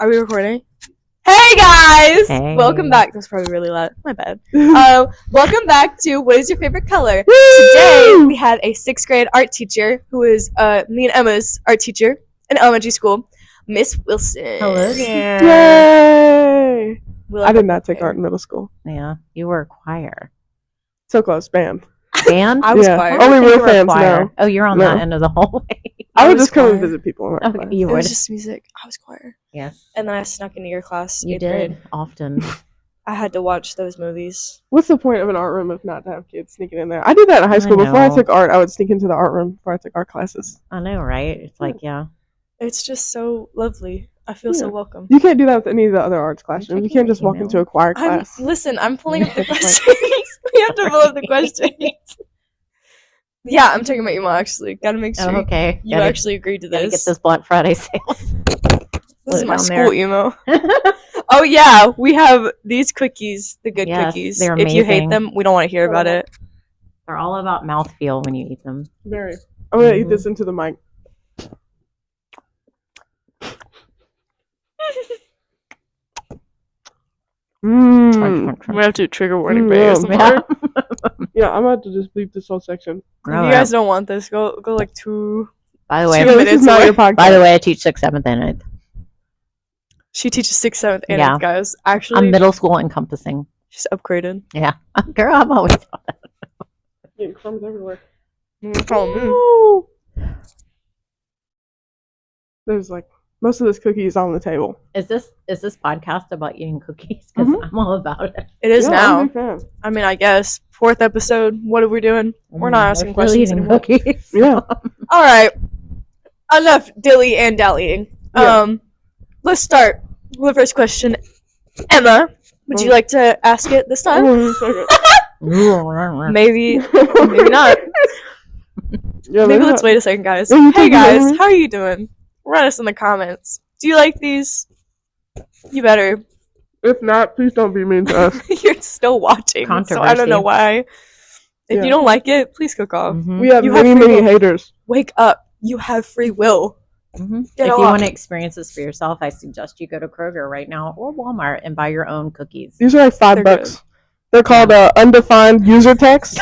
Are we recording? Hey guys! Hey. Welcome back. That's probably really loud. My bad. Welcome back to What is Your Favorite Color? Today we had a 6th grade art teacher who is me and Emma's art teacher in elementary school, Miss Wilson. Hello there. Yay! We I did not take art in middle school. Yeah, you were a choir. So close, band. Band? I was Yeah. choir. Only I think real you were fans choir. know. Oh, you're on No. that end of the hallway. I would was just come and choir. visit people. Okay, you It would. was just music. I was choir. Yes. And then I snuck into your class. You 8th did grade. often. I had to watch those movies. What's the point of an art room if not to have kids sneaking in there? I did that in high school. Before I know. took art, I would sneak into the art room before I took art classes. I know, right? It's like, yeah. It's just so lovely. I feel so Yeah. welcome. You can't do that with any of the other arts classrooms. You checking can't my just walk email. into a choir class. Listen, I'm pulling up the It's like- questions. We have to pull up the questions. Yeah, I'm checking my email actually. Gotta make sure Oh, okay. you Gotta- actually agreed to gotta this. get this Black Friday sales. This is Put it my down school there. email. Oh yeah, we have these cookies, the good Yes, cookies. they're If you hate amazing. them, we don't want to hear about it. They're all about mouthfeel when you eat them. Very. I'm gonna eat this into the mic. Mmm. We have to trigger warning by Yeah. Yeah, I'm about to just bleep this whole section. If you guys don't want this, go like 2. By the way, Two Yeah, this minutes is not away. your podcast. by the way, I teach 6th, 7th, and 8th. She teaches 6th, 7th, and Yeah. 8th, guys. Actually, I'm middle school encompassing. she's upgraded. Yeah. Girl, I've always thought that. Getting crumbs everywhere. Oh, There's like most of this cookie is on the table. Is this podcast about eating cookies? Because Mhm. I'm all about it. it is Yeah, now. I'm a big fan. I mean, I guess 4th episode. What are we doing? We're not asking We're really questions eating anymore. cookies. Yeah. All right, enough dilly and dallying. Yeah. Let's start with the first question. Emma, would you like to ask it this time? Hold on a second. Maybe, maybe not. Yeah, Maybe they're let's not- wait a second, guys. Are you Hey taking guys, over? how are you doing? Write us in the comments. Do you like these? You better. If not, please don't be mean to us. You're still watching, so I don't Controversy. know why. If Yeah. you don't like it, please click off. Mhm. We have You have many, free many will. haters. Wake up. You have free will. Mhm. Get If off. you want to experience this for yourself, I suggest you go to Kroger right now or Walmart and buy your own cookies. These are like $5. They're good. They're called undefined user text.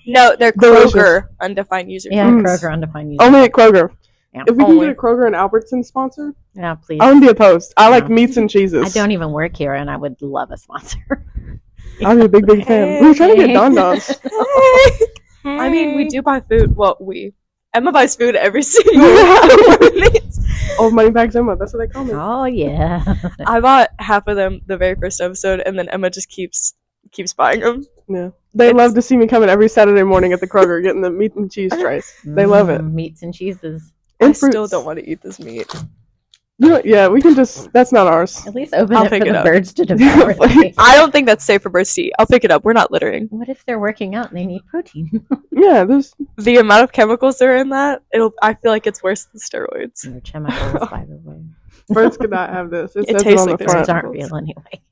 No, they're Delicious. Kroger undefined user. Yeah, Mm. Kroger undefined user. Only at Kroger. Yeah. If we Only. can get a Kroger and Albertson sponsor, Yeah, please. I wouldn't be opposed. I like Yeah. meats and cheeses. I don't even work here, and I would love a sponsor. I'd be a big, big fan. We were trying to get Don Dons. I mean, we do buy food. Well, Emma buys food every single Yeah. week. Old money bags Emma. That's what they call me. Oh yeah. I bought half of them the very first episode, and then Emma just keeps buying them. Yeah. They love to see me coming every Saturday morning at the Kroger getting the meat and cheese trays. They love it. Meats and cheeses. And I still fruits. don't want to eat this meat. You know, yeah, we can just. That's not ours. At least open I'll it for pick it the up. birds to devour. Please. I don't think that's safe for birds to eat. I'll pick it up. We're not littering. What if they're working out and they need protein? Yeah, there's. The amount of chemicals that are in that, I feel like it's worse than steroids. They're chemicals, by the way. Birds could not have this. It It says tastes on like the they're front. Birds aren't real anyway.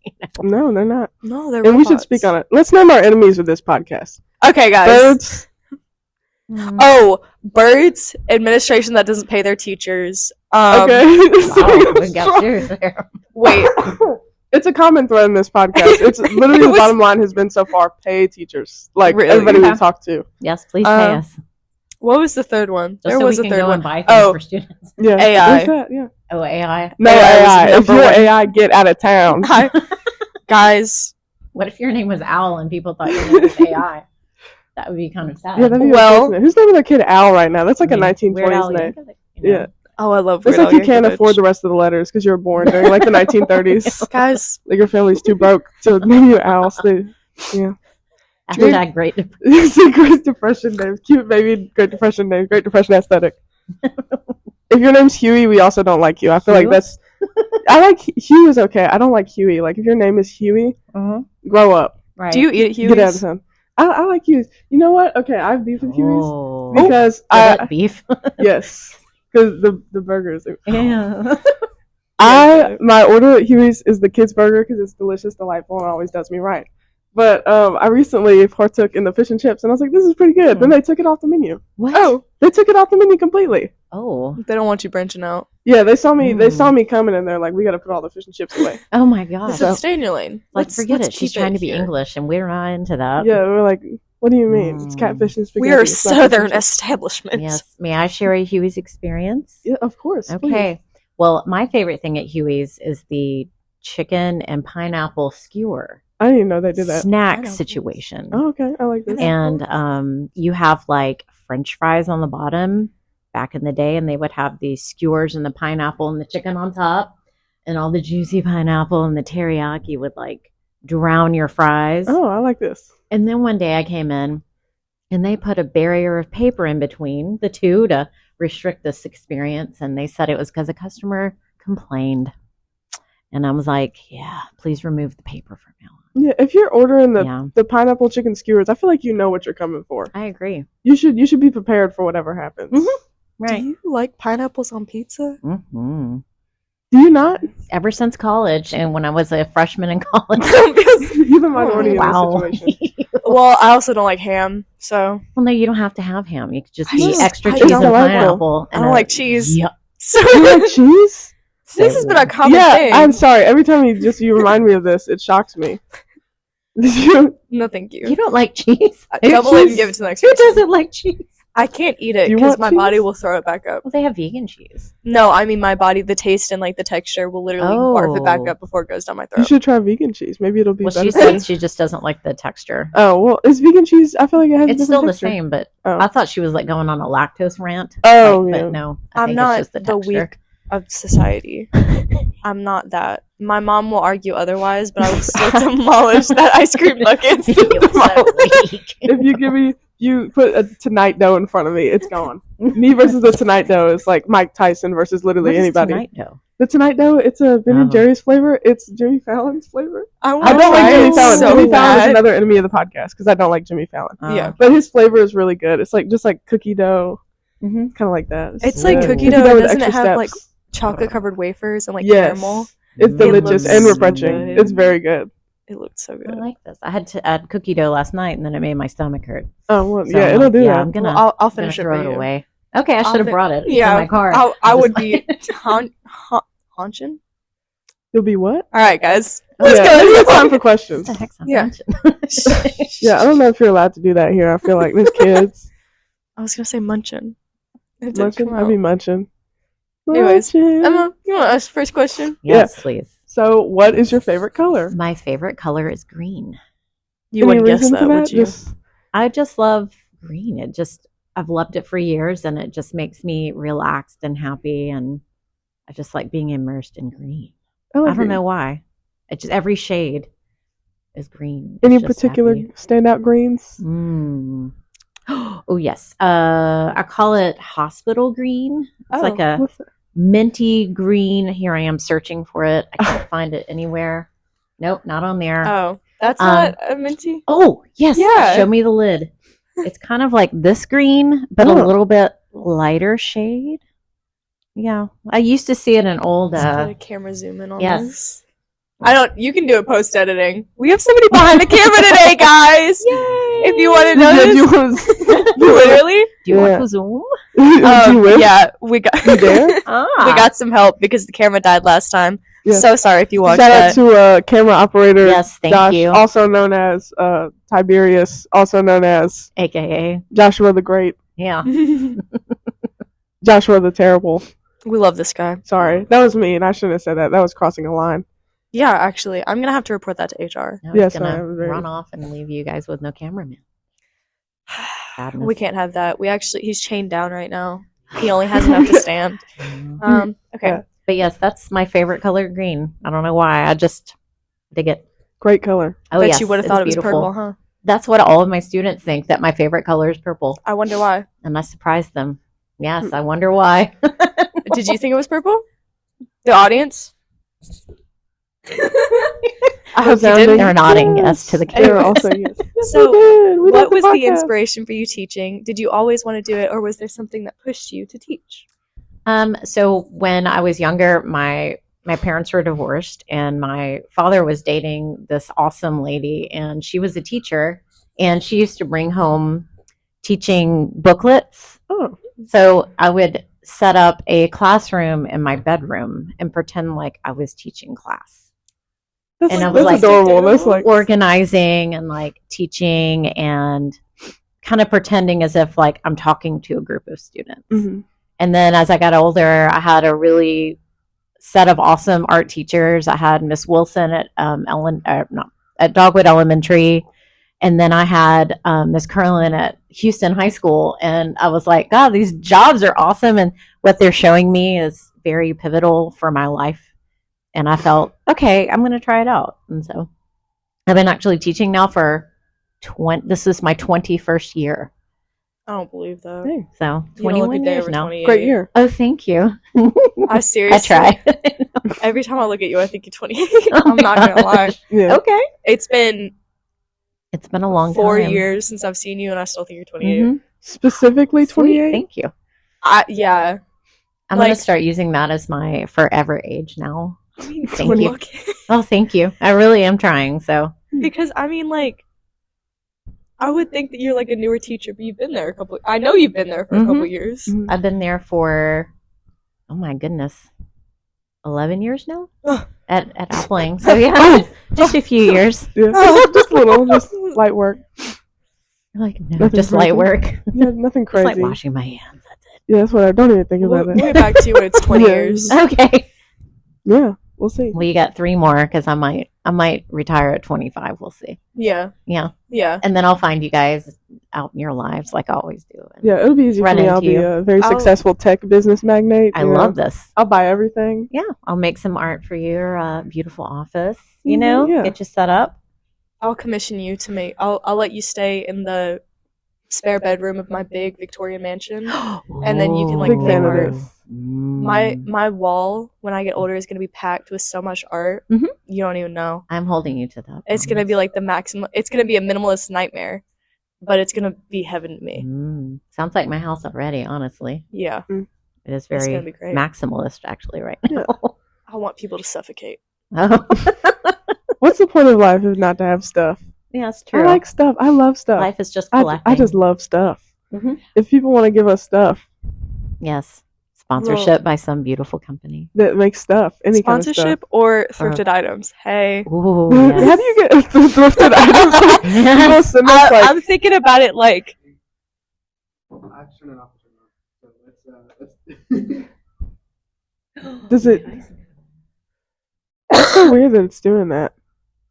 No, they're not. No, they're And we should robots. speak on it. Let's name our enemies with this podcast. Okay, guys. Birds. Oh, birds, administration that doesn't pay their teachers. Okay. Wow, we got serious there. Wait, It's a common thread in this podcast. It's literally the bottom line has been so far pay teachers. Like Really? everybody Okay. we've talked to. Yes, please pay us. what was the third one? Just There so was we a can third go one. and buy things Oh. for students. Yeah. AI. What's that? Yeah. Oh, AI. No AI was AI. If number you're one. AI, get out of town. Hi, guys. What if your name was Owl and people thought your name was AI? That would be kind of sad. Yeah, that'd be Well- unfortunate. Who's naming their kid Al right now? That's like I a mean, Weird 1920s Al name. Yankovic, you know. Yeah. Oh, I love. It's Weird like Al you can't Yankovic. afford the rest of the letters because you were born during like the 1930s. Guys, Like your family's too broke to name you Al. So they, Hashtag great. it's a Great Depression name. Cute baby Great Depression name. Great Depression aesthetic. If your name's Huey, we also don't like you. I feel like Hugh? that's. I like Hugh is okay. I don't like Huey. Like if your name is Huey, grow up. Right. do you eat Get out of Huey's? town. I like Huey's. You know what? Okay, I have beef with Huey's Oh. because Is it beef? yes, because the burgers. Yeah. My order at Huey's is the kids burger because it's delicious, delightful, and always does me right. But I recently partook in the fish and chips, and I was like, "This is pretty good." Then they took it off the menu. What? Oh, They took it off the menu completely. Oh. They don't want you branching out. Yeah, they saw me. They saw me coming, and they're like, "We got to put all the fish and chips away." Oh my gosh. So stay in your lane. Like, forget let's it. She's keep trying to be here. English, and we're not into that. Yeah, we're like, "What do you mean? It's catfish and spaghetti." We are a It's not fish and southern chips." establishment. Yes. May I share a Huey's experience? Yeah, of course. Okay. Please. Well, my favorite thing at Huey's is the chicken and pineapple skewer I didn't even know they did that. snack Pineapples. situation. Oh, okay. I like this. And you have like French fries on the bottom back in the day, and they would have the skewers and the pineapple and the chicken on top, and all the juicy pineapple and the teriyaki would like drown your fries. Oh, I like this. And then one day I came in, and they put a barrier of paper in between the two to restrict this experience, and they said it was because a customer complained. And I was like, yeah, please remove the paper from now on. Yeah, if you're ordering Yeah. the pineapple chicken skewers, I feel like you know what you're coming for. I agree. You should be prepared for whatever happens. Mhm. Do Right. you like pineapples on pizza? Hmm. Do you not? Ever since college, and when I was a freshman in college. You're the minority in Wow. this situation. Well, I also don't like ham, so Well, no, you don't have to have ham. You could just I be just- extra I cheese don't and like pineapple. I don't like cheese. Yep. so You like cheese? this has been a common Yeah, thing. I'm sorry. Every time you remind me of this, it shocks me. No, thank you. You don't like cheese? Double it and give it to the next Who person. doesn't like cheese? I can't eat it Do you because want my cheese? body will throw it back up. Well, they have vegan cheese. No, I mean my body, the taste and like the texture will literally barf it back Oh. up before it goes down my You throat. should try vegan cheese. Maybe it'll be Well, better. she for you. said she just doesn't like the texture. Oh well, is vegan cheese? I feel like it has. a It's different still the texture. same, but Oh. I thought she was like going on a lactose rant. Oh, Like, yeah. But no, I I'm think not it's just the the texture. weak of society. I'm not that. My mom will argue otherwise, but I will still demolish that ice cream nugget. You're so weak. If you give me, you put a Tonight Dough in front of me, it's gone. Me versus the Tonight Dough is like Mike Tyson versus literally What is anybody. Tonight Dough? The Tonight Dough, it's a Ben and Oh. Jerry's flavor. It's Jimmy Fallon's flavor. I I don't like try Jimmy it Fallon. so Jimmy Fallon is bad. another enemy of the podcast because I don't like Jimmy Fallon. Yeah. But his flavor is really good. It's like just like cookie dough, Mhm. kind of like that. It's like good. cookie dough, with doesn't it extra have, like, steps. chocolate covered wafers and like Yes. caramel. It's It delicious looks and so refreshing. good. It's very good. It looked so I good. like this. I had to add cookie dough last night, and then it made my stomach hurt. Oh well, So yeah, I'm it'll like, do yeah, that. I'm gonna, Well, I'll I'm gonna finish it throw for it you. away. Okay, I I'll should have fin- brought it. It's Yeah, in my car. I I'm would just be haunching. You'll be what? All right, guys. Yeah, Let's go. it's time for questions. What the heck's that Yeah. mention? Yeah, I don't know if you're allowed to do that here. I feel like there's kids. I was gonna say munchin. It didn't Munching? come I'd be out. munching. Anyways, Munching. Emma, you want to ask the first question? Yes, please. So, what is your favorite color? My favorite color is green. You Any wouldn't guess reason that, for would you? Just- I just love green. I've loved it for years, and it just makes me relaxed and happy, and I just like being immersed in green. I, like I don't green. know why. It just every shade is green. Any It's just particular happy. standout greens? Mm. Oh yes. I call it hospital green. It's like a What's that? minty green. Here I am searching for it. I can't find it anywhere. Nope, not on there. Oh, that's Um, not a minty. Oh, yes. Yeah. Show me the lid. It's kind of like this green, but Oh. a little bit lighter shade. Yeah. I used to see it in old. Let's put a camera zoom in on yes. this. I don't. You can do it post editing. We have somebody behind the camera today, guys. If you want to know Yeah, this, you was- literally. Do you Yeah. want to zoom? Would you wish? Yeah, we got You dare? we got some help because the camera died last time. Yeah. So sorry if you watched Shout that. out to camera operator Yes, thank Josh, you. also known as Tiberius, also known as AKA. Joshua the Great, Yeah. Joshua the Terrible. We love this guy. Sorry, that was me, and I shouldn't have said that. That was crossing a line. Yeah, actually, I'm gonna have to report that to HR. I was Yes, gonna I am very- run off and leave you guys with no cameraman. Sadness. We can't have that. He's chained down right now. He only has enough to stand. Okay. Yeah. But yes, that's my favorite color, green. I don't know why. I just dig it. Great color. Oh, Bet yes, you would have it's thought it was beautiful. purple, huh? That's what all of my students think, that my favorite color is purple. I wonder why. And I surprised them. Yes, I wonder why. Did you think it was purple? The audience? I hope you Resounding didn't. They're nodding yes to the They were camera. also yes. Yes, So, we did. We What did was the podcast. inspiration for you teaching? Did you always want to do it, or was there something that pushed you to teach? So when I was younger, my parents were divorced, and my father was dating this awesome lady, and she was a teacher, and she used to bring home teaching booklets. Oh, So I would set up a classroom in my bedroom and pretend like I was teaching class. That's, And I was that's like, adorable. That's like organizing and like teaching and kind of pretending as if like I'm talking to a group of students. Mhm. And then as I got older, I had a really set of awesome art teachers. I had Miss Wilson at at Dogwood Elementary, and then I had Miss Curlin at Houston High School. And I was like, God, these jobs are awesome, and what they're showing me is very pivotal for my life. And I felt, okay, I'm going to try it out. And so I've been actually teaching now for this is my 21st year. I don't believe that. Hey, So You don't look a 21 day years over now. 28. great year. Oh, thank you. I seriously. I try. Every time I look at you, I think you're 28. Oh I'm my not gonna lie. gosh. Yeah. Okay. It's been It's been a long 4 time. years since I've seen you, and I still think you're 28. Mhm. Specifically Sweet, 28. Thank you. Yeah. I'm Like- going to start using that as my forever age now. I mean, Thank you. look- Oh, thank you. I really am trying. So because I mean, like, I would think that you're like a newer teacher, but you've been there a couple. I know you've been there for a couple years. Mhm. I've been there for, oh my goodness, 11 years now at Appling. So yeah, just a few years. Yeah. Just a little, just light work. Like, no, Nothing just light crazy. work. Yeah, nothing Just crazy. like washing my hands. That's Yeah, that's what I don't even think about We'll it. get back to you when it's 20 Yeah. years. it. Okay. Yeah, we'll see. Well, you got 3 more because I might retire at 25. We'll see. Yeah. Yeah. Yeah. And then I'll find you guys out in your lives like I always do. And Yeah, it'll be easy for Run me. I'll into be you. a very I'll- successful tech business magnate. I you know. love this. I'll buy everything. Yeah, I'll make some art for your beautiful office. Mhm, You know, yeah. get you set up. I'll commission you to make. I'll let you stay in the spare bedroom of my big Victorian mansion. And then you can, like, Big fan of art. this. My wall when I get older is gonna be packed with so much art. Mhm. You don't even know. I'm holding you to that. It's gonna be like the maximum. It's gonna be a minimalist nightmare, but it's gonna be heaven to me. Sounds like my house already. Honestly, Yeah, it is It's very gonna be great. maximalist actually right Yeah. now. I want people to suffocate. Oh. What's the point of life if not to have stuff? Yeah, it's true. I like stuff. I love stuff. Life is just I collecting. just love stuff. Mhm. If people want to give us stuff Yes, sponsorship by some beautiful company. that makes stuff, any Sponsorship or thrifted items. Hey, Ooh, kind of stuff. How do yes. you get thrifted items? People send us, like, I'm thinking about it like does it? It's so weird that it's doing that.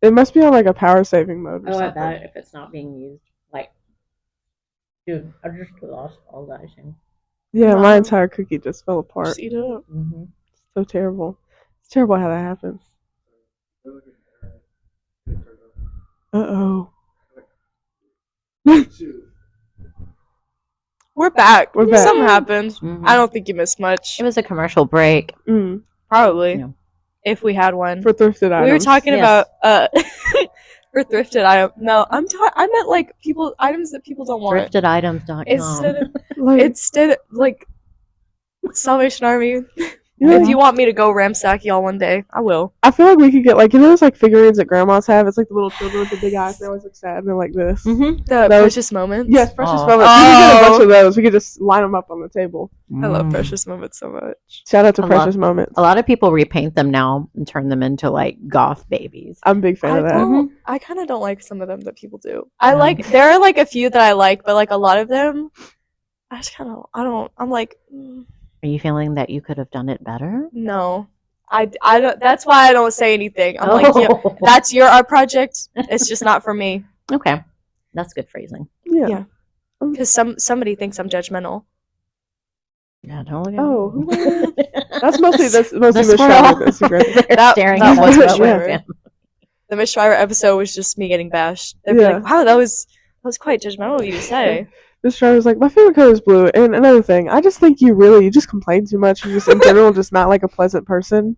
It must be on like a power saving mode or something. if it's not being used. Like, dude, I just lost all the icing. Yeah, No. my entire cookie just fell apart. just eat it up. Mm-hmm. So terrible. It's terrible how that happens. Uh-oh. We're back. We're back. Something happened. Mhm. I don't think you missed much. It was a commercial break. Mm, Probably, Yeah. if we had one. for thrifted items. We were talking Yes. about for thrifted item. No, I meant like items that people don't want. Thrifteditems.com. Instead of like Salvation Army. Yeah. If you want me to go ramsack y'all one day, I will. I feel like we could get like, you know those like figurines that grandmas have? It's like the little children with the big eyes. They always look sad and they're like this. Mm-hmm. The Those- precious moments. Yes, precious Aw. moments. We could get a bunch Oh. of those. We could just line them up on the table. I love precious moments so much. Shout out to I Precious love- Moments. A lot of people repaint them now and turn them into like goth babies. I'm a big fan I of that. don't. I kind of don't like some of them that people do. I like. There are like a few that I like, but like a lot of them, I just kind of. I don't. I'm like. Are you feeling that you could have done it better? No, I don't. That's why I don't say anything. I'm like, yeah, that's your art project. It's just not for me. Okay, that's good phrasing. Yeah. Yeah. Because somebody thinks I'm judgmental. Yeah, don't look at Oh, me. that's mostly The Miss squirrel. Shriver. That's great. They're That- staring that at was us, Miss but we're Shriver. fan. The Miss Shriver episode was just me getting bashed. They'd be Yeah. like, "Wow, that was quite judgmental of you to say." Miss Shriver's like, my favorite color is blue. And another thing, I just think you just complain too much. You're just in general just not like a pleasant person.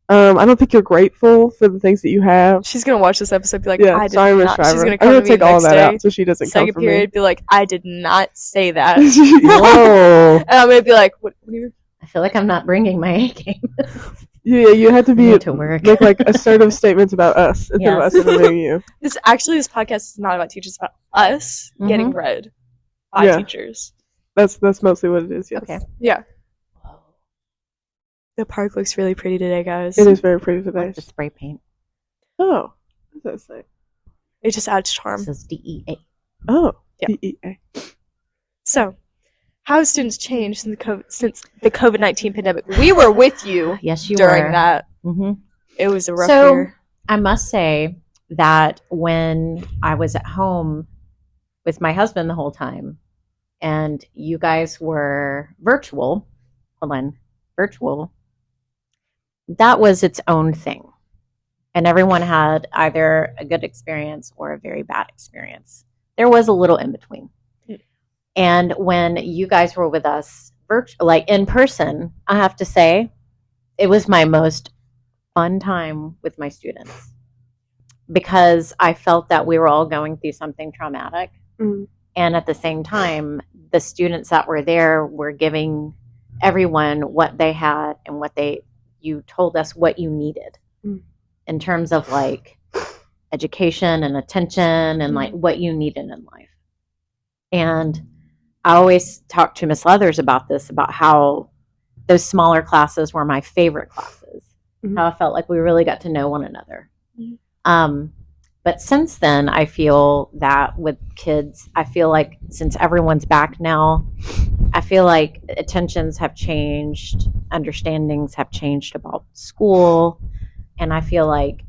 I don't think you're grateful for the things that you have. She's gonna watch this episode, and be like, Yeah, "I did sorry, Miss not." Shriver. She's gonna I'm come gonna to me take the all next that day, out so she doesn't come second for period, be like, "I did not say that," me. Whoa! and I'm gonna be like, "What do you?" I feel like I'm not bringing my A game Yeah, you have to be to work. make like assertive statements about us instead of Yes. us interviewing you. This podcast is not about teachers; it's about us getting read by Yeah. teachers. That's mostly what it is. Yes. Okay. Yeah. The park looks really pretty today, guys. It is very pretty I today. like the spray paint. Oh, what does that say? It just adds charm. It says DEA. Oh, Yeah. DEA. So, how have students changed since the COVID-19 pandemic? We were with you Yes, you during were. that. Mm-hmm. It was a rough So- year. I must say that when I was at home with my husband the whole time, and you guys were virtual, that was its own thing. And everyone had either a good experience or a very bad experience. There was a little in between. And when you guys were with us, like in person, I have to say, it was my most fun time with my students because I felt that we were all going through something traumatic. Mm. And at the same time, the students that were there were giving everyone what they had and you told us what you needed in terms of like education and attention and like what you needed in life. And I always talk to Miss Leathers about this, about how those smaller classes were my favorite classes, how I felt like we really got to know one another. But since then, I feel that with kids, I feel like since everyone's back now, I feel like attentions have changed, understandings have changed about school, and I feel like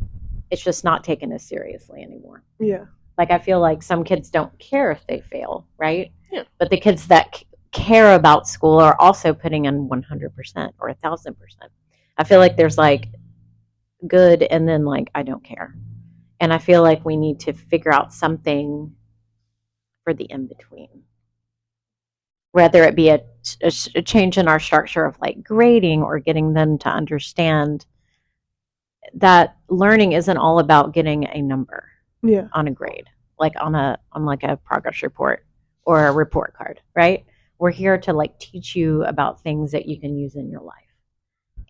it's just not taken as seriously anymore. Yeah. Like I feel like some kids don't care if they fail, right? Yeah. But the kids that care about school are also putting in 100% or 1,000%. I feel like there's like good and then like I don't care. And I feel like we need to figure out something for the in-between. Whether it be a change in our structure of like grading or getting them to understand that learning isn't all about getting a number on a grade, like on like a progress report or a report card, right? We're here to like teach you about things that you can use in your life.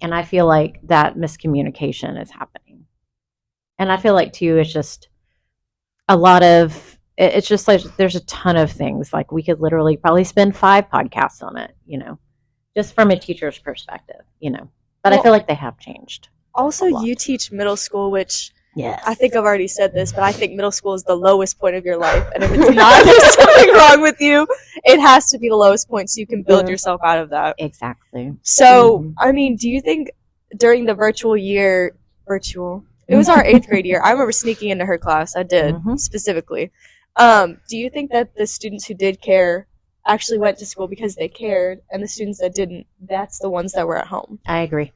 And I feel like that miscommunication is happening. And I feel like too, it's just a lot of, it's just like, there's a ton of things. Like we could literally probably spend 5 podcasts on it, just from a teacher's perspective, but I feel like they have changed. Also, you teach middle school, which Yes. I think I've already said this, but I think middle school is the lowest point of your life. And if it's not, there's something wrong with you. It has to be the lowest point so you can build yourself out of that. Exactly. So, I mean, do you think during the virtual year, it was our 8th grade year. I remember sneaking into her class. I did, specifically. Do you think that the students who did care actually went to school because they cared, and the students that didn't, that's the ones that were at home? I agree.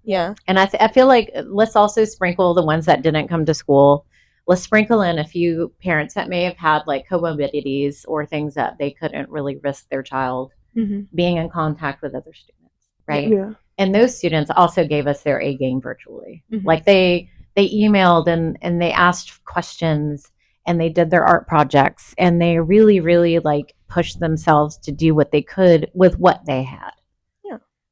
Yeah. And I feel like let's also sprinkle the ones that didn't come to school. Let's sprinkle in a few parents that may have had like comorbidities or things that they couldn't really risk their child being in contact with other students, right? Yeah. And those students also gave us their A game virtually. Like they emailed and they asked questions and they did their art projects and they really, really like pushed themselves to do what they could with what they had.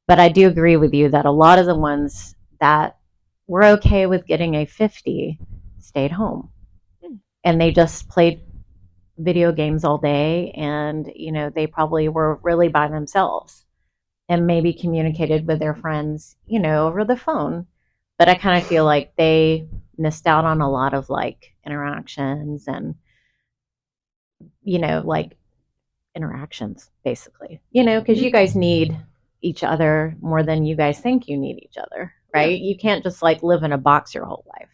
But I do agree with you that a lot of the ones that were okay with getting a 50 stayed home. And they just played video games all day and, they probably were really by themselves and maybe communicated with their friends, over the phone. But I kind of feel like they missed out on a lot of like interactions and, like interactions basically, because you guys need each other more than you guys think you need each other, right? You can't just like live in a box your whole life.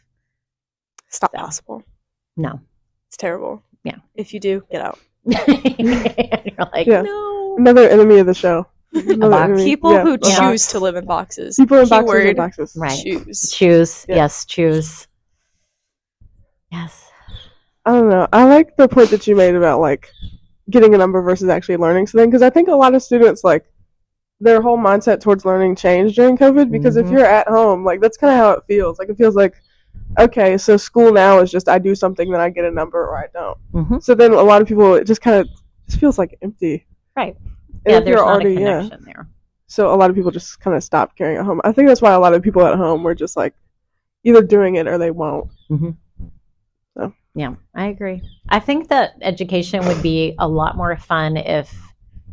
It's not possible. No. It's terrible. Yeah. If you do, get out. You're like, no. Another enemy of the show. People who choose to live in boxes. People in boxes and boxes. Right. Choose. Yes, choose. Yes. I don't know. I like the point that you made about like getting a number versus actually learning something, because I think a lot of students like their whole mindset towards learning changed during COVID, because if you're at home, like that's kind of how it feels. Like it feels like, okay, so school now is just I do something, then I get a number or I don't. So then a lot of people, it just kind of just feels like empty. Right. And yeah, there's not a connection there. So a lot of people just kind of stop caring at home. I think that's why a lot of people at home were just like either doing it or they won't. So. Yeah, I agree. I think that education would be a lot more fun if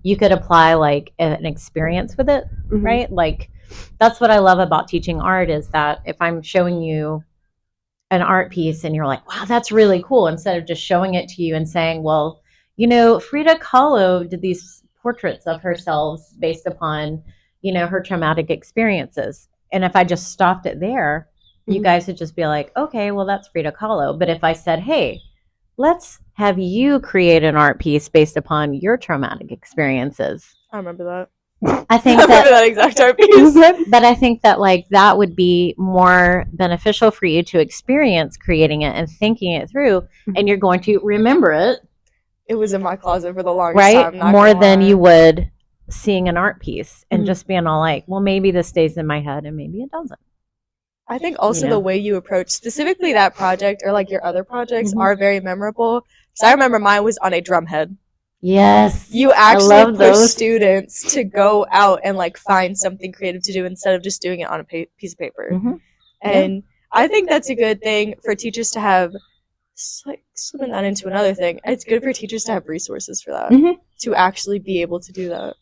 you could apply like an experience with it, right? Like that's what I love about teaching art, is that if I'm showing you an art piece and you're like, wow, that's really cool, instead of just showing it to you and saying, well, Frida Kahlo did these portraits of herself based upon, her traumatic experiences. And if I just stopped it there, you guys would just be like, okay, well, that's Frida Kahlo. But if I said, hey, let's have you create an art piece based upon your traumatic experiences. I remember that. I think I remember that exact art piece. But I think that that would be more beneficial for you to experience creating it and thinking it through, and you're going to remember it. It was in my closet for the longest right? time. More than you would seeing an art piece and just being all like, well, maybe this stays in my head and maybe it doesn't. I think also the way you approach specifically that project or like your other projects are very memorable. Because I remember mine was on a drum head. Yes. You actually push students to go out and like find something creative to do instead of just doing it on a piece of paper. And I think that's a good thing for teachers to have. Like slipping that into another thing, it's good for teachers to have resources for that, to actually be able to do that.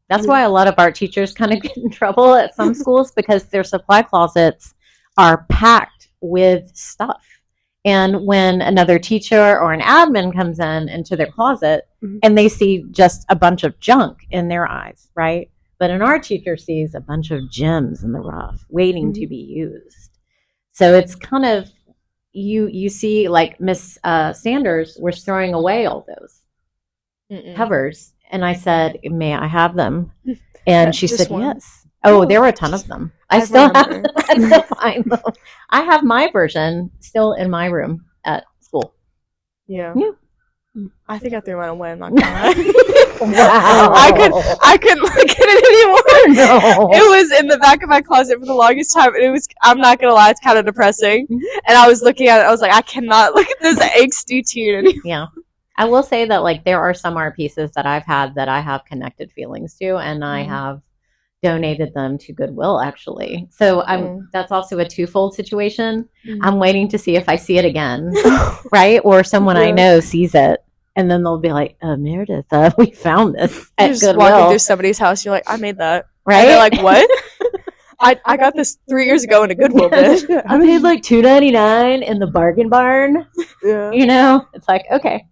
That's why a lot of art teachers kind of get in trouble at some schools, because their supply closets are packed with stuff. And when another teacher or an admin comes into their closet and they see just a bunch of junk in their eyes, right? But an art teacher sees a bunch of gems in the rough waiting to be used. So it's kind of, you see, like Miss Sanders was throwing away all those covers. And I said, may I have them? And she said, yes. Oh, there were a ton of them. I still find them. I have my version still in my room at school. Yeah. I think I threw mine away. I'm not gonna lie. Wow. I couldn't look at it anymore. No. It was in the back of my closet for the longest time, and I'm not gonna lie, it's kind of depressing. And I was looking at it, I was like, I cannot look at this angsty teen anymore. Yeah. I will say that like there are some art pieces that I've had that I have connected feelings to, and I have donated them to Goodwill, actually. So that's also a twofold situation. I'm waiting to see if I see it again, right? Or someone I know sees it, and then they'll be like, Meredith, we found this at You're just Goodwill. walking through somebody's house, you're like, I made that. Right? And they're like, what? I got this 3 years ago in a Goodwill bin. I paid like $2.99 in the bargain barn. Yeah. It's like, okay.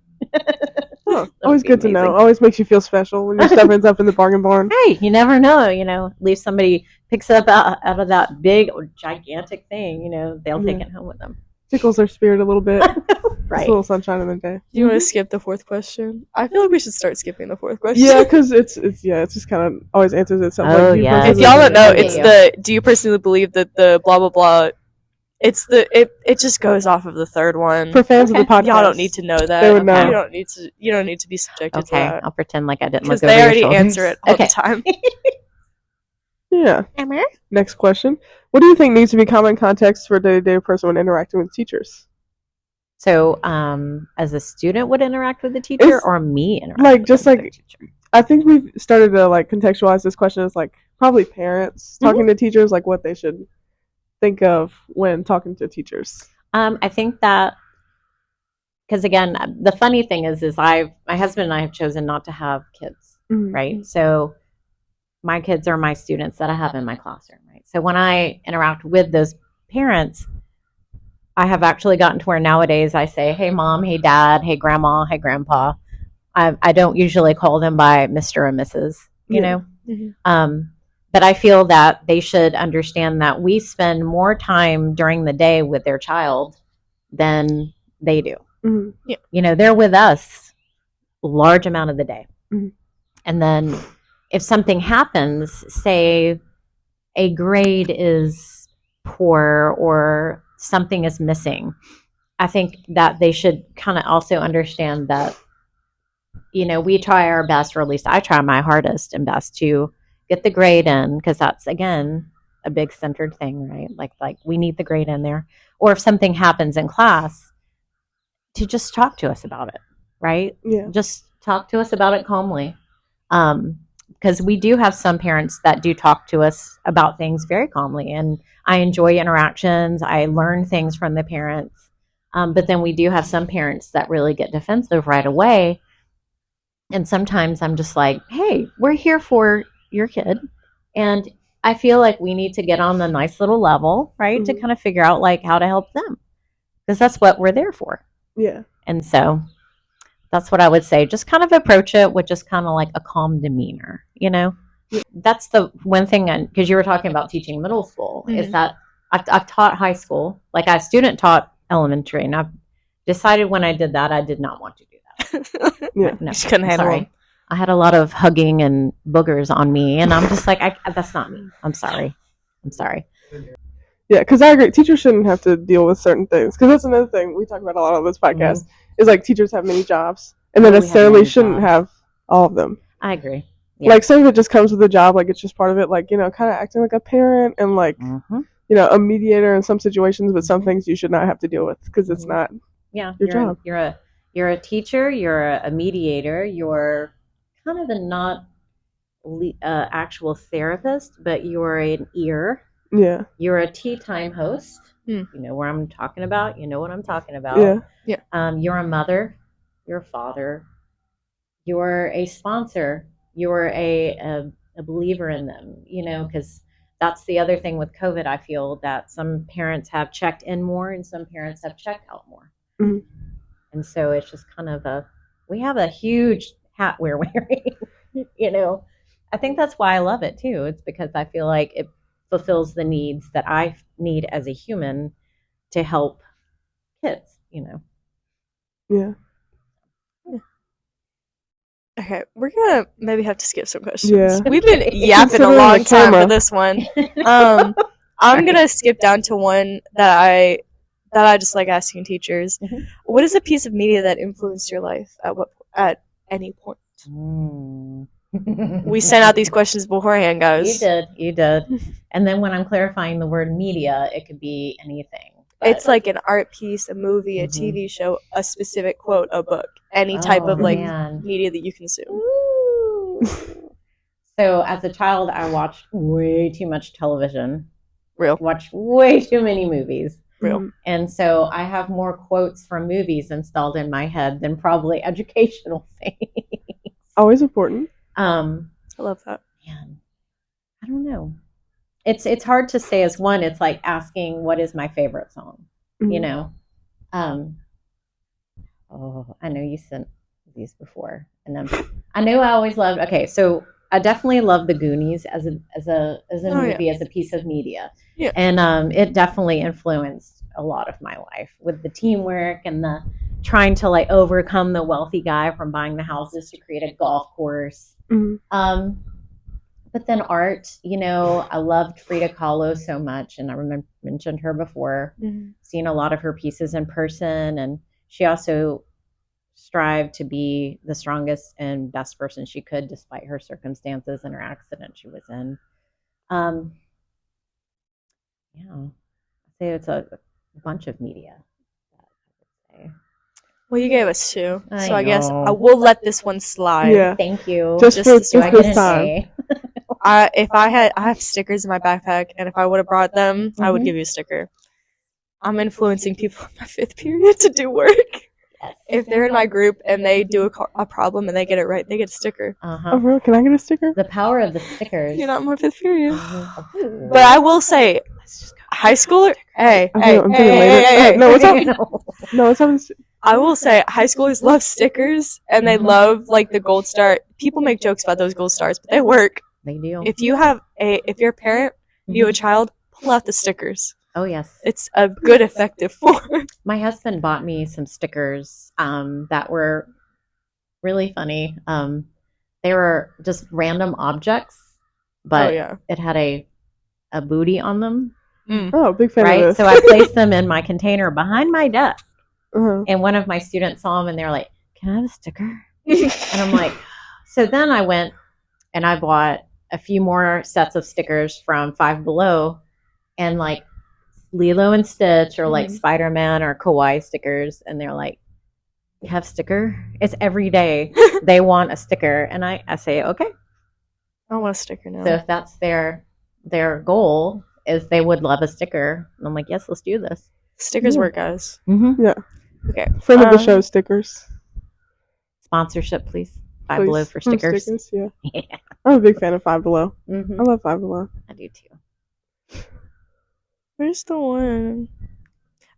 Always good to know. Always makes you feel special when your stuff ends up in the bargain barn. Hey, you never know. At least somebody picks it up out of that big or gigantic thing. They'll take it home with them. Tickles their spirit a little bit. Right. It's a little sunshine in the day. Do you want to skip the fourth question? I feel like we should start skipping the fourth question. Yeah, because it's just kind of always answers itself. Oh, yeah. If y'all don't know, it's do you personally believe that the blah blah blah? It just goes off of the third one. For fans of the podcast, y'all don't need to know that. They would know. You don't need to be subjected to Okay, that. I'll pretend like I didn't look Because over they your already shoulders. answer it all the time. Yeah. Next question. What do you think needs to be common context for a day-to-day person when interacting with teachers? So, as a student would interact with the teacher, or me interact like with just the like teacher? I think we've started to like contextualize this question as like probably parents talking to teachers, like what they should think of when talking to teachers. I think that because again, the funny thing is my husband and I have chosen not to have kids, right? So my kids are my students that I have in my classroom, right? So when I interact with those parents, I have actually gotten to where nowadays I say, hey mom, hey dad, hey grandma, hey grandpa. I don't usually call them by Mr. and Mrs., you know? But I feel that they should understand that we spend more time during the day with their child than they do. Yeah. They're with us a large amount of the day. And then if something happens, say a grade is poor or something is missing, I think that they should kind of also understand that, we try our best, or at least I try my hardest and best to get the grade in, because that's, again, a big centered thing, right? Like we need the grade in there. Or if something happens in class, to just talk to us about it, right? Yeah. Just talk to us about it calmly. Because we do have some parents that do talk to us about things very calmly, and I enjoy interactions. I learn things from the parents. But then we do have some parents that really get defensive right away. And sometimes I'm just like, hey, we're here for your kid. And I feel like we need to get on the nice little level, right, to Mhm. kind of figure out like how to help them, because that's what we're there for. Yeah. And so that's what I would say. Just kind of approach it with just kind of like a calm demeanor, you know? That's the one thing, because you were talking about teaching middle school, is Mhm. that I've taught high school. Like I student taught elementary, and I've decided when I did that, I did not want to do that. Yeah. No, You just couldn't I'm handle sorry. them. I had a lot of hugging and boogers on me, and I'm just like, that's not me. I'm sorry. Yeah, because I agree. Teachers shouldn't have to deal with certain things. Because that's another thing we talk about a lot on this podcast. Is like teachers have many jobs, and they Oh, we have necessarily many shouldn't jobs. have all of them. I agree. Yeah. Like some of it just comes with the job. Like it's just part of it. Like kind of acting like a parent and like Mhm. a mediator in some situations, but some Mhm. things you should not have to deal with because it's Mhm. not. Yeah, your job. You're a teacher. You're a mediator. You're kind of a not actual therapist, but you're an ear. Yeah. You're a tea time host. Hmm. You know where I'm talking about. You know what I'm talking about. Yeah. You're a mother. You're a father. You're a sponsor. You're a believer in them. Because that's the other thing with COVID. I feel that some parents have checked in more and some parents have checked out more. Mhm. And so it's just kind of we have a huge hat we're wearing. I think that's why I love it too. It's because I feel like it fulfills the needs that I need as a human to help kids. Yeah. Okay, we're gonna maybe have to skip some questions. Yeah. We've been yapping a Considering long the time for camera. this one. I'm gonna skip down to one that I just like asking teachers. Mhm. What is a piece of media that influenced your life at any point? We sent out these questions beforehand, guys. You did. And then when I'm clarifying the word media, it could be anything. It's like an art piece, a movie, a Mhm. TV show, a specific quote, a book, any type of man. media that you consume. Ooh. So as a child, I watched way too much television. Real. Watched way too many movies. Real. And so I have more quotes from movies installed in my head than probably educational things. Always important. I love that. Man, I don't know. It's hard to say as one. It's like asking what is my favorite song. Mhm. I know you sent these before, and I know I always loved. Okay, so I definitely love the Goonies as a movie, as a piece of media. Yeah. And it definitely influenced a lot of my life with the teamwork and the trying to like overcome the wealthy guy from buying the houses to create a golf course. Mhm. But then art, I loved Frida Kahlo so much, and I mentioned her before, seeing a lot of her pieces in person, and she also strived to be the strongest and best person she could despite her circumstances and her accident she was in. I'd say it's a bunch of media. Well, you gave us two, so I guess know. I will let this one slide. Yeah. Thank you. Just for so I this get an time. I have stickers in my backpack, and if I would have brought them, I would Mhm. give you a sticker. I'm influencing people in my 5th period to do work. Yes. If they're in my group and they do a problem and they get it right, they get a sticker. Oh, really? Can I get a sticker? The power of the stickers. You're not in my 5th period. Mhm. But I will say, high schooler. Hey, I'm hey, thinking hey, later. hey, hey, No, hey. what's up? No, it's having. I will say, high schoolers love stickers and they love like the gold star. People make jokes about those gold stars, but they work. They do. If you're a parent, you have a child, pull out the stickers. Oh yes, It's a good, effective form. my husband bought me some stickers that were really funny. They were just random objects, but it had a booty on them. Oh, big fan of Right, this. so I placed them in my container behind my desk, Uh-huh. and one of my students saw them, and they're like, "Can I have a sticker?" And I'm like, so then I went and I bought a few more sets of stickers from Five Below, and like Lilo and Stitch or like Spider-Man or Kawaii stickers, and they're like, "You have sticker?" It's every day they want a sticker, and I say, okay. I want a sticker now. So if that's their goal is they would love a sticker, and I'm like, yes, let's do this. Stickers work, guys. Yeah. Okay. Friend of the show stickers. Sponsorship, please. Five Below for stickers. Yeah. Yeah. I'm a big fan of Five Below. Mm-hmm. I love Five Below. I do too. Where's the one?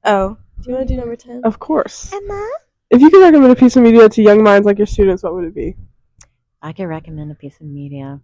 Oh, do you want to do number 10? Of course. Emma? If you could recommend a piece of media to young minds like your students, what would it be? I could recommend a piece of media.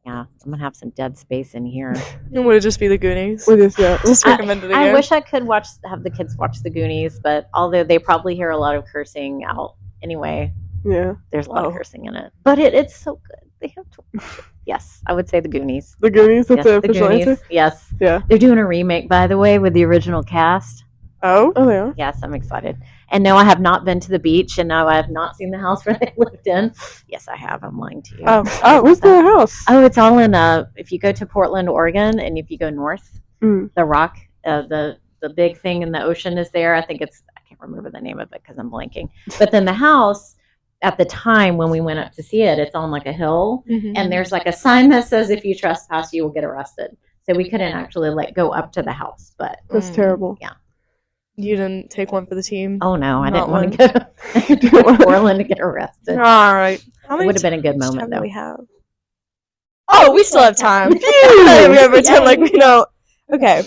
Yeah, I'm gonna have some dead space in here. Would it just be the Goonies? Just recommend it again. I wish I could have the kids watch the Goonies, but although they probably hear a lot of cursing out anyway, yeah, there's a lot of cursing in it. But it's so good. They have to watch it. Yes, I would say the Goonies. The Goonies? That's the official answer? Yes. Yeah. They're doing a remake, by the way, with the original cast. Oh, they are? Yes, I'm excited. And no, I have not been to the beach, and no, I have not seen the house where they lived in. Yes, I have. I'm lying to you. Oh, where's the house? Oh, it's all in, if you go to Portland, Oregon, and if you go north, the rock, the big thing in the ocean is there. I think I can't remember the name of it because I'm blanking. But then the house, at the time when we went up to see it, it's on like a hill, and there's like a sign that says if you trespass, you will get arrested. So we couldn't actually go up to the house, but that's terrible. Yeah. You didn't take one for the team? Oh no, I didn't want to go to Portland to get arrested. All right. It would have been a good moment, though. We have? Oh, we still have time. We have pretend like we know. Okay.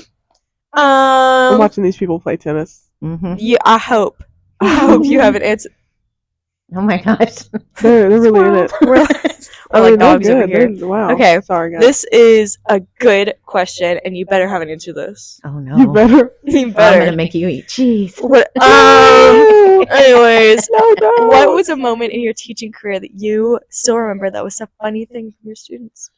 I'm watching these people play tennis. Mm-hmm. Yeah, I hope you have an answer. Oh my gosh, they're really in it. We're like dogs over here. Wow. Okay. Sorry, guys. This is a good question, and you better have an answer to this. Oh no. You better. You better. I'm gonna make you eat cheese. What, anyways, no. What was a moment in your teaching career that you still remember that was a funny thing from your students?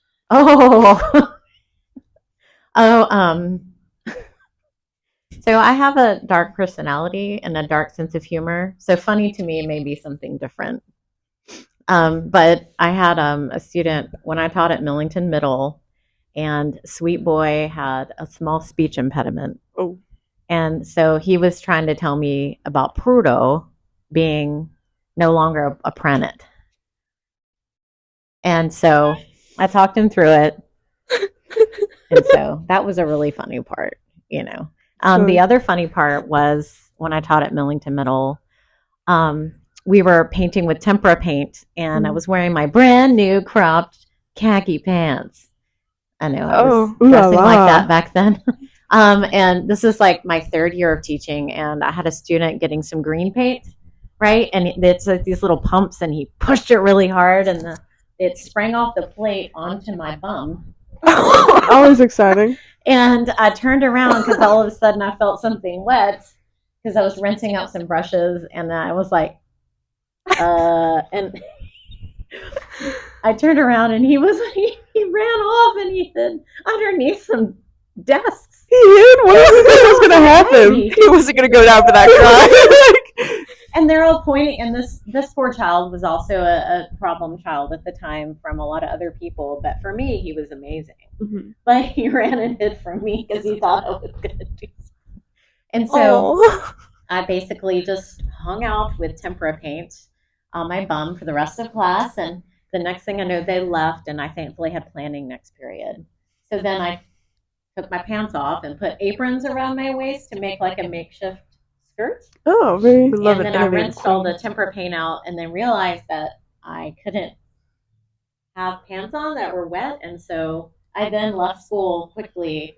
So I have a dark personality and a dark sense of humor. So funny to me may be something different. But I had a student when I taught at Millington Middle, and Sweet Boy had a small speech impediment. Oh. And so he was trying to tell me about Prudo being no longer a planet. And so I talked him through it. And so that was a really funny part, you know. The other funny part was when I taught at Millington Middle, we were painting with tempera paint, and I was wearing my brand new cropped khaki pants. I know I was dressing like that back then. And this is like my third year of teaching, and I had a student getting some green paint, right? And it's like these little pumps, and he pushed it really hard, and it sprang off the plate onto my bum. Always exciting. And I turned around because all of a sudden I felt something wet because I was rinsing out some brushes, and I was like, and I turned around, and he ran off, and he hid underneath some desks. He hid? What did you think was going to happen? He wasn't going to go down for that cry. And they're all pointing, and this poor child was also a problem child at the time from a lot of other people, but for me, he was amazing. Mm-hmm. But he ran and hid from me because he thought I was going to do something. And so I basically just hung out with tempera paint on my bum for the rest of class, and the next thing I know, they left, and I thankfully had planning next period. So then I took my pants off and put aprons around my waist to make like a makeshift skirt. Oh, very love it. And then I rinsed all the tempera paint out, and then realized that I couldn't have pants on that were wet, and so I then left school quickly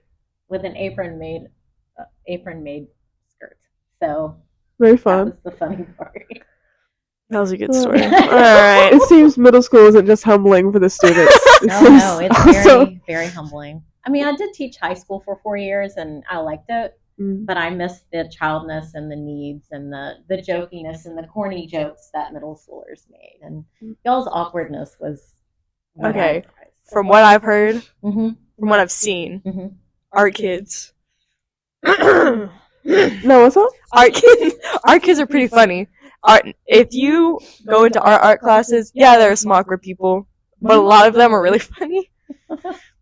with an apron made skirt. So very fun. That was the funny part. That was a good story. All right. It seems middle school isn't just humbling for the students. No, it's very, very humbling. I mean, I did teach high school for 4 years, and I liked it. But I missed the childness and the needs and the jokiness and the corny jokes that middle schoolers made. And y'all's awkwardness was okay. From what I've heard, from what I've seen, art kids. No, what's up? Art kids are pretty funny. If you go into art classes, yeah, there are some awkward people, but a lot of them are really funny.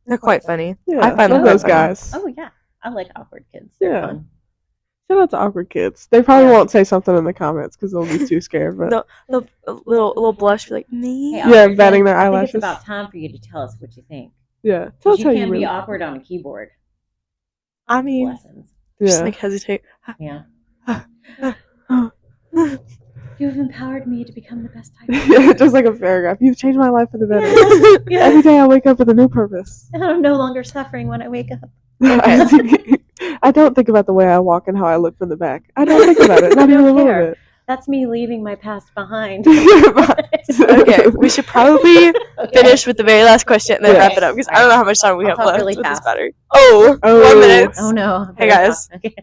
They're quite funny. Yeah, I find those guys. Oh yeah. I like awkward kids. They're fun. Shout out to awkward kids. They probably won't say something in the comments because they'll be too scared. But the little blush, like me. Hey, batting their eyelashes. I think it's about time for you to tell us what you think. Yeah, tell us you how can't you be really... awkward on a keyboard. I mean, lessons. Just like hesitate. Yeah. You have empowered me to become the best type. Yeah, just like a paragraph. You've changed my life for the better. Yes. Every day I wake up with a new purpose. And I'm no longer suffering when I wake up. I don't think about the way I walk and how I look from the back. I don't think about it. Not even a little care. bit. That's me leaving my past behind. Okay, we should probably finish with the very last question and then Yeah. wrap it up because I don't know how much time we I'll have talk left really with this fast. battery. Oh, Oh. 1 minute. Oh no. Hey, guys. Okay.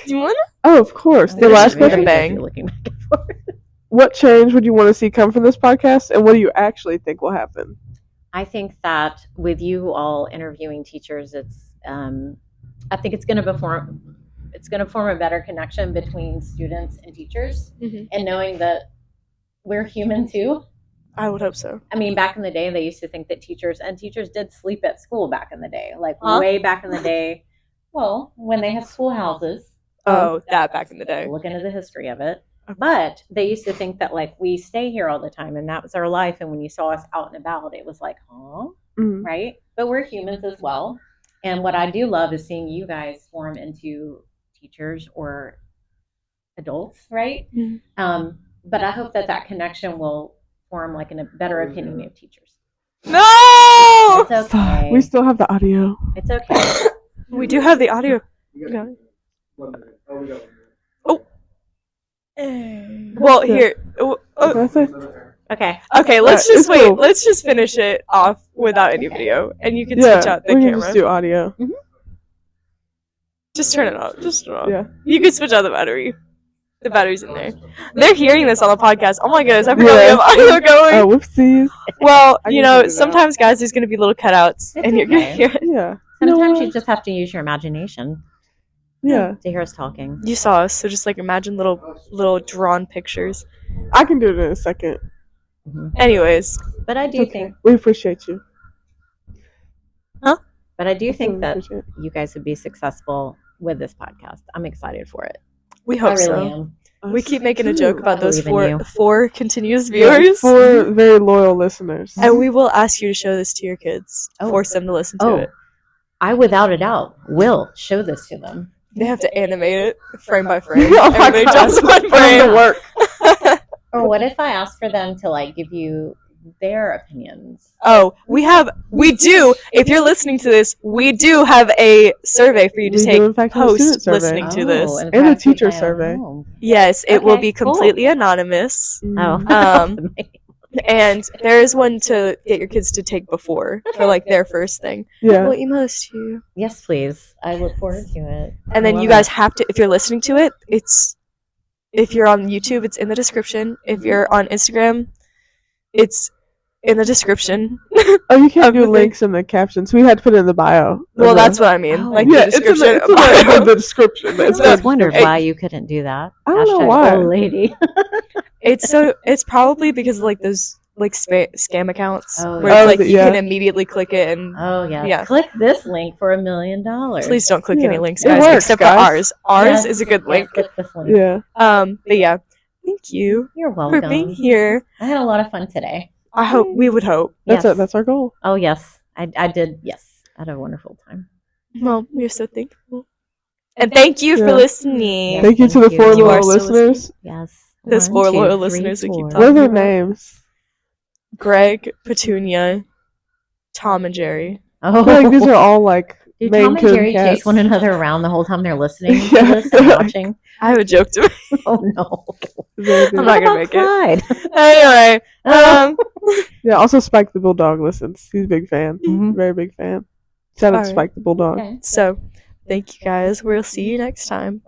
Do you want Oh, of course. The Finish last it with a question. bang. Looking back and forth. What change would you want to see come from this podcast, and what do you actually think will happen? I think that with you all interviewing teachers, I think it's going to form a better connection between students and teachers, Mhm. and knowing that we're human too. I would hope so. I mean, back in the day, they used to think that teachers did sleep at school back in the day, like Huh? way back in the day. Well, when they had schoolhouses, Oh, that back in the day. look into the history of it. But they used to think that like we stay here all the time and that was our life. And when you saw us out and about, it was like, oh, Mhm. right? But we're humans as well. And what I do love is seeing you guys form into teachers or adults, right? Mhm. But I hope that connection will form like a better opinion of teachers. No! It's okay. We still have the audio. It's okay. We do have the audio. going. Well, here. That's it. Okay. Okay, let's Yeah, just it's wait. cool. Let's just finish it off without any video, and you can Yeah, switch out the we can camera. just do audio. Just turn it off. Just turn it off. Yeah. You can switch out the battery. The battery's in there. They're hearing this on the podcast. Oh my goodness, I forgot we Yeah. have audio going. Oh, whoopsies. Well, I you can know, figure it out. sometimes, guys, there's going to be little cutouts, It's and you're going to okay. hear it. Yeah. You know Sometimes what? you just have to use your imagination Yeah. to hear us talking. You saw us, so just like imagine little drawn pictures. I can do it in a second. Anyways, But I do It's okay. think We appreciate you. But I do think We that appreciate it. you guys would be successful with this podcast. I'm excited for it. we I hope really so. am. We Us keep making a too. joke about those believe in you. four continuous Yeah, viewers. 4 very loyal listeners. And we will ask you to show this to your kids. Oh. Force them to listen to Oh, it. I without a doubt will show this to them. They have to animate it frame by frame. Oh my Everybody God. drops one Put 'em to frame. work. Or what if I ask for them to like give you their opinions? Oh, we do. If you're listening to this, we do have a survey for you to We take do, in fact, have a student post survey. listening to this. Oh, And a perhaps we teacher can- survey. Oh. Yes, it will Okay, be cool. completely anonymous. Mm. Oh. And there is one to get your kids to take before for like their first thing. Yeah. We'll email this to you. Yes, please. I look forward to it. And then I you love guys it. have to, if you're listening to it, if you're on YouTube, it's in the description. If you're on Instagram, it's in the description. Oh, you can't Of the do thing. links in the caption, so we had to put it in the bio. Well, that's what I mean. Oh. Like Yeah, the it's in description. the description. But it's I always not. wondered Hey. why you couldn't do that. I don't know Hashtag why. old lady. It's probably because of like those like scam accounts Oh, where yeah. it's like you yeah. can immediately click it and Oh yeah. Yeah. Click this link for $1 million. please don't click Yeah. any links, It guys, works, except guys. for ours. Ours Yes, is a good yes, link. click this link. Yeah. But yeah, thank you You're for welcome. being here. I had a lot of fun today. I hope we would hope. That's Yes. it. That's our goal. Oh yes, I did. Yes, I had a wonderful time. Well, we're so thankful. And thank you for Yeah. listening. Yes, Thank you to the thank 4 you. You are loyal still listeners. Yes. Those 1, 4 2, loyal 3, listeners that keep 4. What talking. are their about- names? Greg, Petunia, Tom, and Jerry. Oh, I feel like these are all like do Maine Tom and Coon Jerry cats. chase one another around the whole time they're listening to Yeah. this and watching? I have a joke to make. Oh no! Very good. I'm not gonna What make it. about Clyde? Anyway, Yeah, also Spike the Bulldog listens. He's a big fan. Mhm. Very big fan. Shout out to Alright. Spike the Bulldog. Okay. so thank you guys. We'll see you next time.